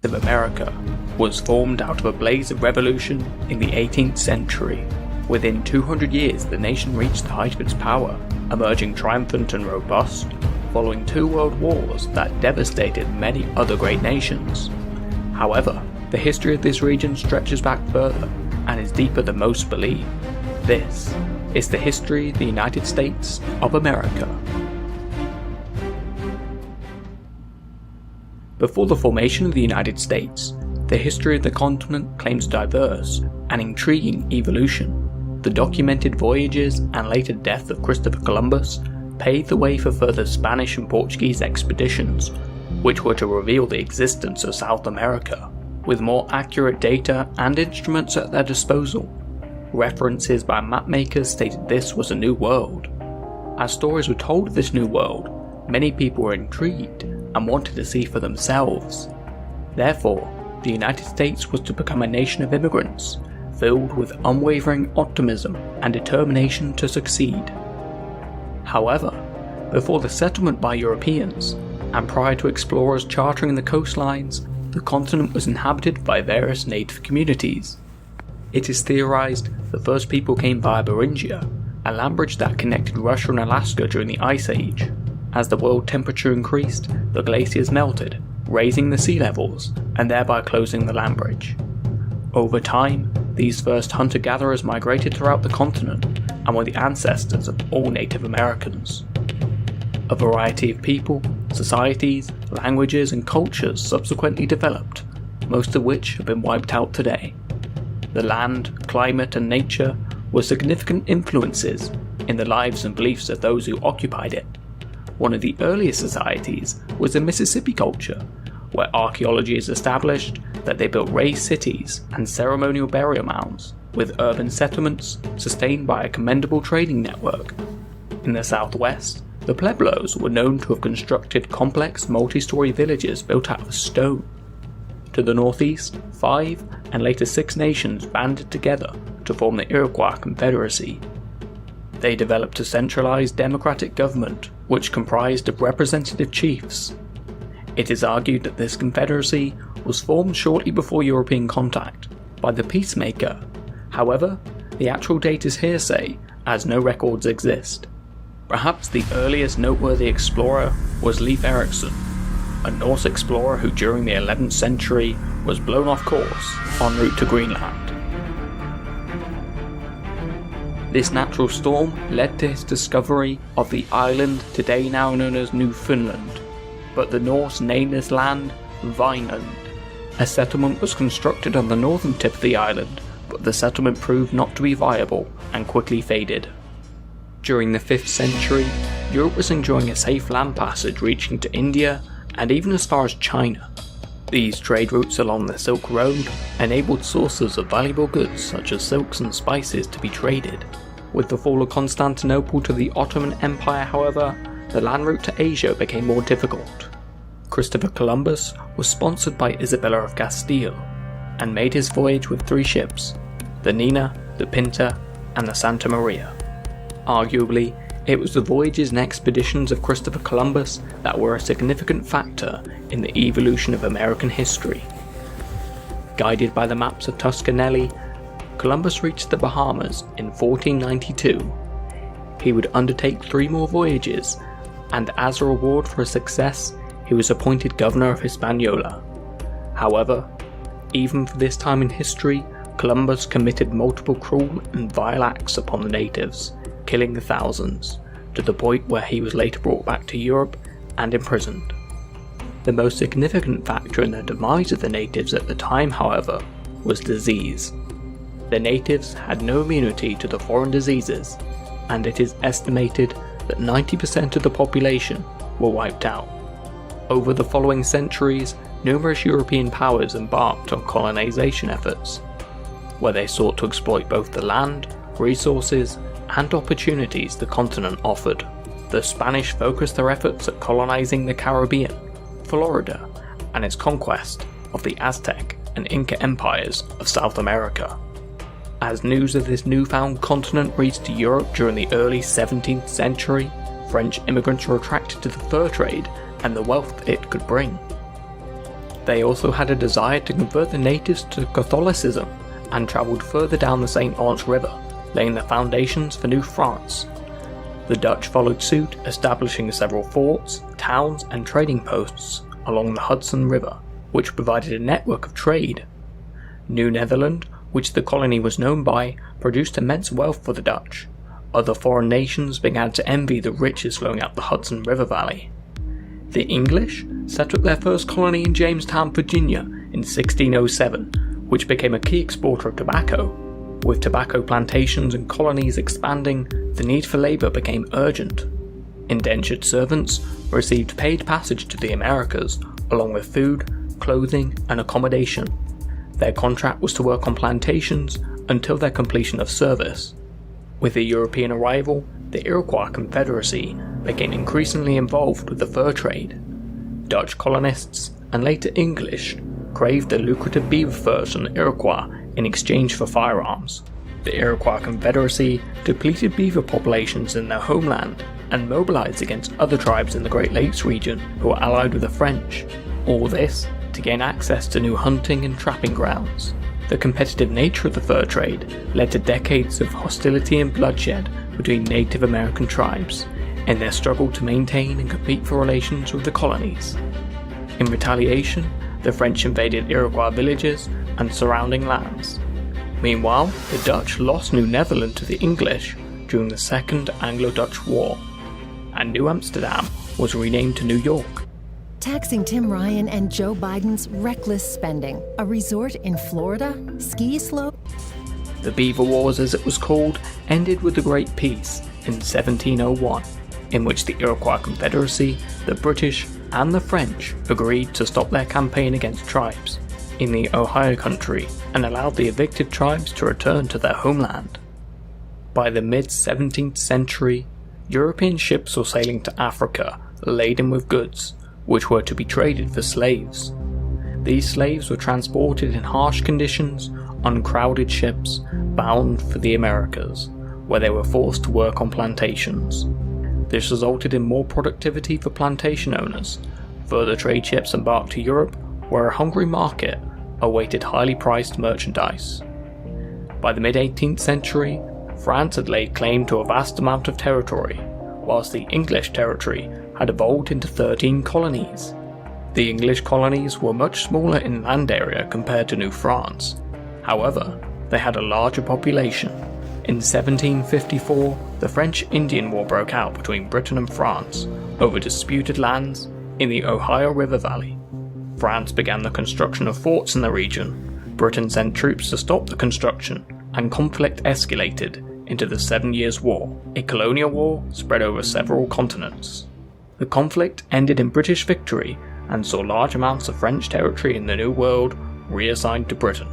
of America was formed out of a blaze of revolution in the 18th century. Within 200 years, the nation reached the height of its power, emerging triumphant and robust, following 2 world wars that devastated many other great nations. However, the history of this region stretches back further and is deeper than most believe. This is the history of the United States of America. Before the formation of the United States, the history of the continent claims diverse and intriguing evolution. The documented voyages and later death of Christopher Columbus paved the way for further Spanish and Portuguese expeditions, which were to reveal the existence of South America, with more accurate data and instruments at their disposal. References by mapmakers stated this was a new world. As stories were told of this new world, many people were intrigued and wanted to see for themselves. Therefore, the United States was to become a nation of immigrants, filled with unwavering optimism and determination to succeed. However, before the settlement by Europeans, and prior to explorers charting the coastlines, the continent was inhabited by various native communities. It is theorized the first people came via Beringia, a land bridge that connected Russia and Alaska during the Ice Age. As the world temperature increased, the glaciers melted, raising the sea levels, and thereby closing the land bridge. Over time, these first hunter-gatherers migrated throughout the continent and were the ancestors of all Native Americans. A variety of people, societies, languages and cultures subsequently developed, most of which have been wiped out today. The land, climate and nature were significant influences in the lives and beliefs of those who occupied it. One of the earliest societies was the Mississippi culture, where archaeology has established that they built raised cities and ceremonial burial mounds, with urban settlements sustained by a commendable trading network. In the southwest, the Pueblos were known to have constructed complex multi-story villages built out of stone. To the northeast, 5 and later 6 nations banded together to form the Iroquois Confederacy. They developed a centralized democratic government which comprised of representative chiefs. It is argued that this confederacy was formed shortly before European contact by the Peacemaker. However, the actual date is hearsay, as no records exist. Perhaps the earliest noteworthy explorer was Leif Erikson, a Norse explorer who during the 11th century was blown off course en route to Greenland. This natural storm led to his discovery of the island today now known as Newfoundland, but the Norse named this land Vinland. A settlement was constructed on the northern tip of the island, but the settlement proved not to be viable and quickly faded. During the 5th century, Europe was enjoying a safe land passage reaching to India and even as far as China. These trade routes along the Silk Road enabled sources of valuable goods such as silks and spices to be traded. With the fall of Constantinople to the Ottoman Empire, however, the land route to Asia became more difficult. Christopher Columbus was sponsored by Isabella of Castile and made his voyage with 3 ships, the Nina, the Pinta, and the Santa Maria. Arguably, it was the voyages and expeditions of Christopher Columbus that were a significant factor in the evolution of American history. Guided by the maps of Toscanelli, Columbus reached the Bahamas in 1492. He would undertake 3 more voyages, and as a reward for his success, he was appointed governor of Hispaniola. However, even for this time in history, Columbus committed multiple cruel and vile acts upon the natives, killing thousands, to the point where he was later brought back to Europe and imprisoned. The most significant factor in the demise of the natives at the time, however, was disease. The natives had no immunity to the foreign diseases, and it is estimated that 90% of the population were wiped out. Over the following centuries, numerous European powers embarked on colonization efforts, where they sought to exploit both the land, resources, and opportunities the continent offered. The Spanish focused their efforts at colonizing the Caribbean, Florida, and its conquest of the Aztec and Inca empires of South America. As news of this newfound continent reached Europe during the early 17th century, French immigrants were attracted to the fur trade and the wealth it could bring. They also had a desire to convert the natives to Catholicism and travelled further down the St. Lawrence River, laying the foundations for New France. The Dutch followed suit, establishing several forts, towns and trading posts along the Hudson River, which provided a network of trade. New Netherland, which the colony was known by, produced immense wealth for the Dutch. Other foreign nations began to envy the riches flowing out the Hudson River Valley. The English set up their first colony in Jamestown, Virginia in 1607, which became a key exporter of tobacco. With tobacco plantations and colonies expanding, the need for labour became urgent. Indentured servants received paid passage to the Americas, along with food, clothing and accommodation. Their contract was to work on plantations until their completion of service. With the European arrival, the Iroquois Confederacy became increasingly involved with the fur trade. Dutch colonists, and later English, craved the lucrative beaver furs from the Iroquois in exchange for firearms. The Iroquois Confederacy depleted beaver populations in their homeland and mobilized against other tribes in the Great Lakes region who were allied with the French. All this to gain access to new hunting and trapping grounds. The competitive nature of the fur trade led to decades of hostility and bloodshed between Native American tribes in their struggle to maintain and compete for relations with the colonies. In retaliation, the French invaded Iroquois villages and surrounding lands. Meanwhile, the Dutch lost New Netherland to the English during the Second Anglo-Dutch War, and New Amsterdam was renamed to New York. Taxing Tim Ryan and Joe Biden's reckless spending. A resort in Florida? Ski slope? The Beaver Wars, as it was called, ended with the Great Peace in 1701, in which the Iroquois Confederacy, the British, and the French agreed to stop their campaign against tribes in the Ohio Country and allowed the evicted tribes to return to their homeland. By the mid-17th century, European ships were sailing to Africa laden with goods, which were to be traded for slaves. These slaves were transported in harsh conditions on crowded ships bound for the Americas, where they were forced to work on plantations. This resulted in more productivity for plantation owners. Further trade ships embarked to Europe, where a hungry market awaited highly priced merchandise. By the mid-18th century, France had laid claim to a vast amount of territory, whilst the English territory had evolved into 13 colonies. The English colonies were much smaller in land area compared to New France. However, they had a larger population. In 1754, the French-Indian War broke out between Britain and France over disputed lands in the Ohio River Valley. France began the construction of forts in the region. Britain sent troops to stop the construction, and conflict escalated into the 7 Years' War, a colonial war spread over several continents. The conflict ended in British victory and saw large amounts of French territory in the New World reassigned to Britain.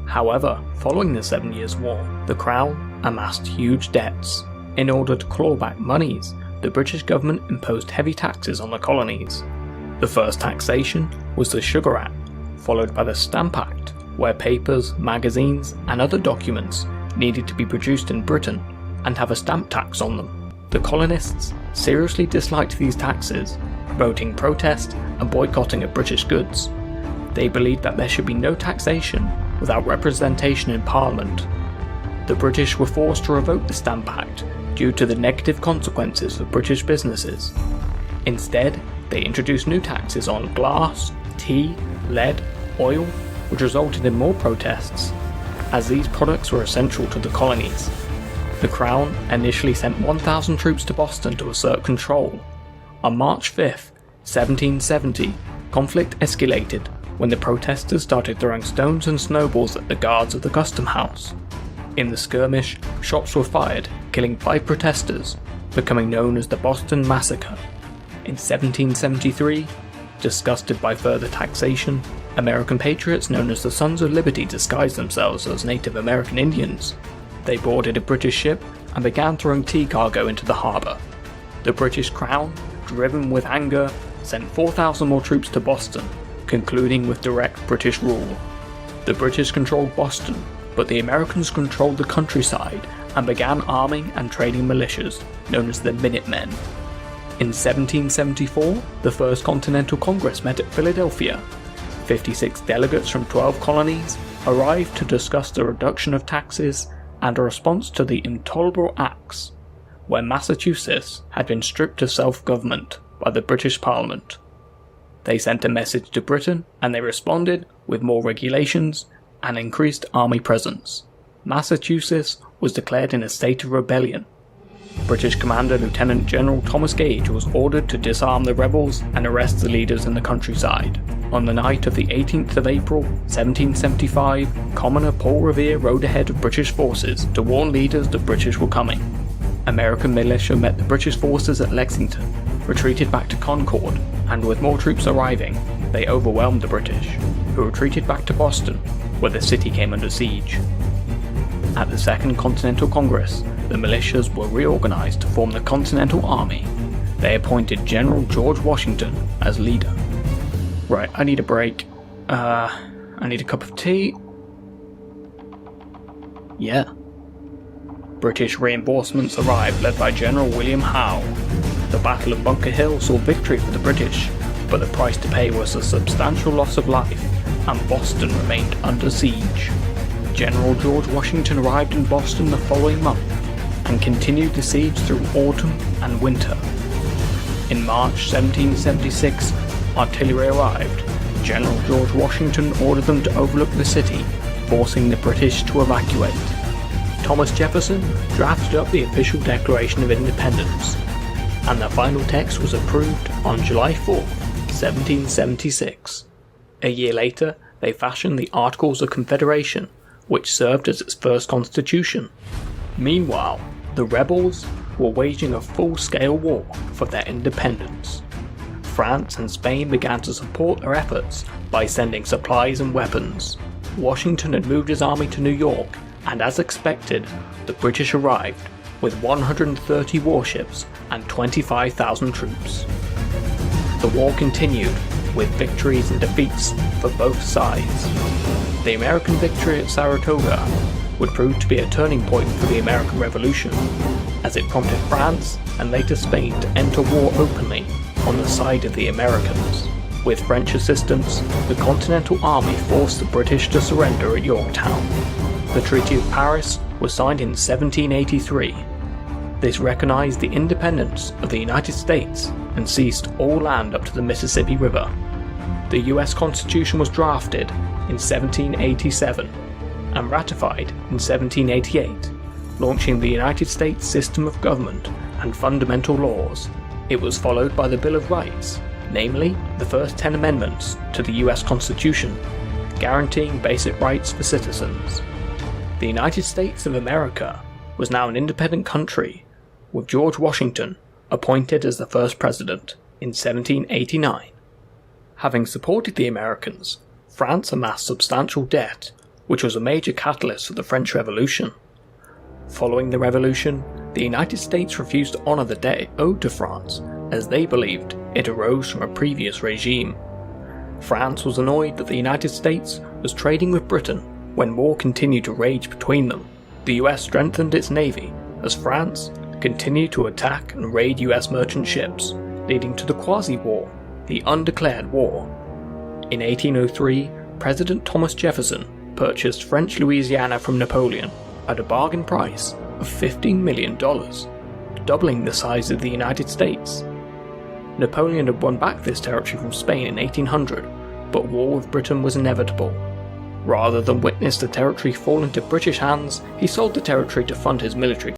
However, following the 7 Years' War, the Crown amassed huge debts. In order to claw back monies, the British government imposed heavy taxes on the colonies. The first taxation was the Sugar Act, followed by the Stamp Act, where papers, magazines, and other documents needed to be produced in Britain and have a stamp tax on them. The colonists seriously disliked these taxes, promoting protest and boycotting of British goods. They believed that there should be no taxation without representation in Parliament. The British were forced to revoke the Stamp Act due to the negative consequences for British businesses. Instead, they introduced new taxes on glass, tea, lead, oil, which resulted in more protests, as these products were essential to the colonies. The Crown initially sent 1,000 troops to Boston to assert control. On March 5, 1770, conflict escalated when the protesters started throwing stones and snowballs at the guards of the Custom House. In the skirmish, shots were fired, killing 5 protesters, becoming known as the Boston Massacre. In 1773, disgusted by further taxation, American patriots known as the Sons of Liberty disguised themselves as Native American Indians. They boarded a British ship and began throwing tea cargo into the harbour. The British Crown, driven with anger, sent 4,000 more troops to Boston, concluding with direct British rule. The British controlled Boston, but the Americans controlled the countryside and began arming and training militias, known as the Minutemen. In 1774, the First Continental Congress met at Philadelphia 56 delegates from 12 colonies arrived to discuss the reduction of taxes and a response to the Intolerable Acts, where Massachusetts had been stripped of self-government by the British Parliament. They sent a message to Britain, and they responded with more regulations and increased army presence. Massachusetts was declared in a state of rebellion. British Commander Lieutenant General Thomas Gage was ordered to disarm the rebels and arrest the leaders in the countryside. On the night of the 18th of April, 1775, Commoner Paul Revere rode ahead of British forces to warn leaders the British were coming. American militia met the British forces at Lexington, retreated back to Concord, and with more troops arriving, they overwhelmed the British, who retreated back to Boston, where the city came under siege. At the Second Continental Congress, the militias were reorganized to form the Continental Army. They appointed General George Washington as leader. Right, I need a break. I need a cup of tea. Yeah. British reinforcements arrived, led by General William Howe. The Battle of Bunker Hill saw victory for the British, but the price to pay was a substantial loss of life, and Boston remained under siege. General George Washington arrived in Boston the following month, and continued the siege through autumn and winter. In March 1776, artillery arrived. General George Washington ordered them to overlook the city, forcing the British to evacuate. Thomas Jefferson drafted up the official Declaration of Independence, and the final text was approved on July 4, 1776. A year later, they fashioned the Articles of Confederation, which served as its first constitution. Meanwhile, the rebels were waging a full-scale war for their independence. France and Spain began to support their efforts by sending supplies and weapons. Washington had moved his army to New York, and as expected, the British arrived with 130 warships and 25,000 troops. The war continued, with victories and defeats for both sides. The American victory at Saratoga would prove to be a turning point for the American Revolution, as it prompted France and later Spain to enter war openly on the side of the Americans. With French assistance, the Continental Army forced the British to surrender at Yorktown. The Treaty of Paris was signed in 1783. This recognized the independence of the United States and seized all land up to the Mississippi River. The US Constitution was drafted in 1787 and ratified in 1788, launching the United States system of government and fundamental laws. It was followed by the Bill of Rights, namely the first 10 amendments to the US Constitution, guaranteeing basic rights for citizens. The United States of America was now an independent country, with George Washington appointed as the first president in 1789. Having supported the Americans, France amassed substantial debt, which was a major catalyst for the French Revolution. Following the Revolution, the United States refused to honour the debt it owed to France, as they believed it arose from a previous regime. France was annoyed that the United States was trading with Britain when war continued to rage between them. The US strengthened its navy as France continued to attack and raid US merchant ships, leading to the Quasi-War, the undeclared war. In 1803, President Thomas Jefferson purchased French Louisiana from Napoleon at a bargain price of $15 million, doubling the size of the United States. Napoleon had won back this territory from Spain in 1800, but war with Britain was inevitable. Rather than witness the territory fall into British hands, he sold the territory to fund his military